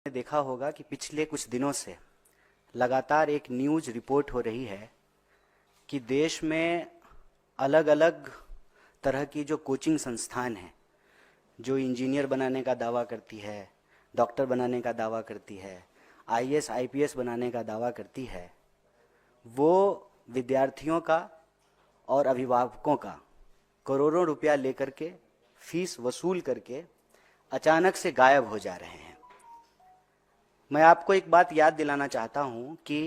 आपने देखा होगा कि पिछले कुछ दिनों से लगातार एक न्यूज रिपोर्ट हो रही है कि देश में अलग अलग तरह की जो कोचिंग संस्थान हैं, जो इंजीनियर बनाने का दावा करती है, डॉक्टर बनाने का दावा करती है, आईएएस आईपीएस बनाने का दावा करती है, वो विद्यार्थियों का और अभिभावकों का करोड़ों रुपया लेकर के फीस वसूल करके अचानक से गायब हो जा रहे हैं। मैं आपको एक बात याद दिलाना चाहता हूं कि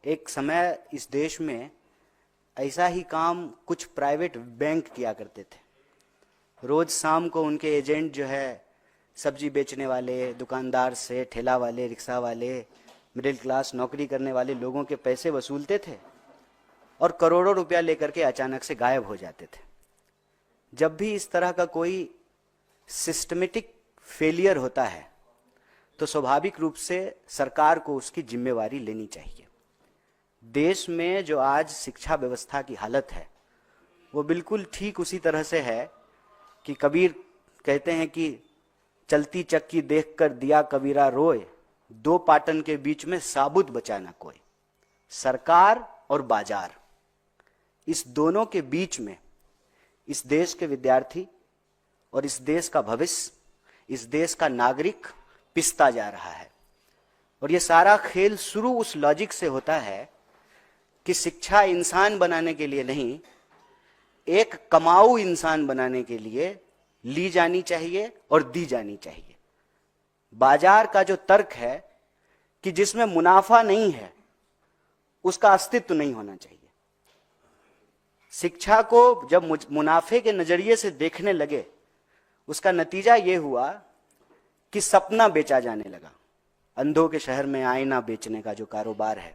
एक समय इस देश में ऐसा ही काम कुछ प्राइवेट बैंक किया करते थे। रोज शाम को उनके एजेंट जो है सब्जी बेचने वाले, दुकानदार से, ठेला वाले, रिक्शा वाले, मिडिल क्लास नौकरी करने वाले लोगों के पैसे वसूलते थे और करोड़ों रुपया लेकर के अचानक से गायब हो जाते थे। जब भी इस तरह का कोई सिस्टमेटिक फेलियर होता है तो स्वाभाविक रूप से सरकार को उसकी जिम्मेवारी लेनी चाहिए। देश में जो आज शिक्षा व्यवस्था की हालत है वो बिल्कुल ठीक उसी तरह से है कि कबीर कहते हैं कि चलती चक्की देखकर दिया कबीरा रोए, दो पाटन के बीच में साबुत बचा ना कोई। सरकार और बाजार, इस दोनों के बीच में इस देश के विद्यार्थी और इस देश का भविष्य, इस देश का नागरिक पिसता जा रहा है। और ये सारा खेल शुरू उस लॉजिक से होता है कि शिक्षा इंसान बनाने के लिए नहीं, एक कमाऊ इंसान बनाने के लिए ली जानी चाहिए और दी जानी चाहिए। बाजार का जो तर्क है कि जिसमें मुनाफा नहीं है उसका अस्तित्व नहीं होना चाहिए। शिक्षा को जब मुनाफे के नजरिए से देखने लगे, उसका नतीजा यह हुआ कि सपना बेचा जाने लगा। अंधों के शहर में आईना बेचने का जो कारोबार है,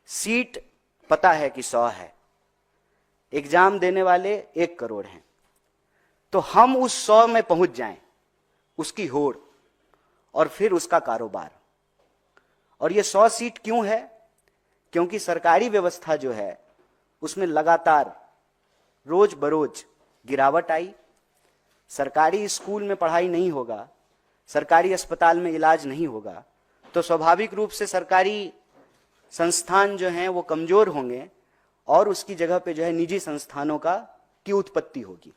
सीट पता है कि 100 है, एग्जाम देने वाले 1 करोड़ हैं, तो हम उस 100 में पहुंच जाएं, उसकी होड़ और फिर उसका कारोबार। और ये 100 सीट क्यों है? क्योंकि सरकारी व्यवस्था जो है उसमें लगातार रोज बरोज गिरावट आई। सरकारी स्कूल में पढ़ाई नहीं होगा, सरकारी अस्पताल में इलाज नहीं होगा, तो स्वाभाविक रूप से सरकारी संस्थान जो हैं वो कमजोर होंगे और उसकी जगह पे जो है निजी संस्थानों की उत्पत्ति होगी।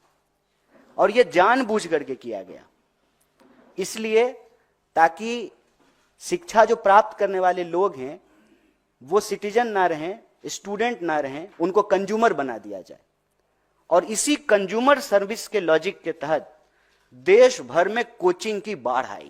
और ये जानबूझ करके किया गया, इसलिए ताकि शिक्षा जो प्राप्त करने वाले लोग हैं वो सिटीजन ना रहें, स्टूडेंट ना रहें, उनको कंज्यूमर बना दिया जाए। और इसी कंज्यूमर सर्विस के लॉजिक के तहत देश भर में कोचिंग की बाढ़ आई।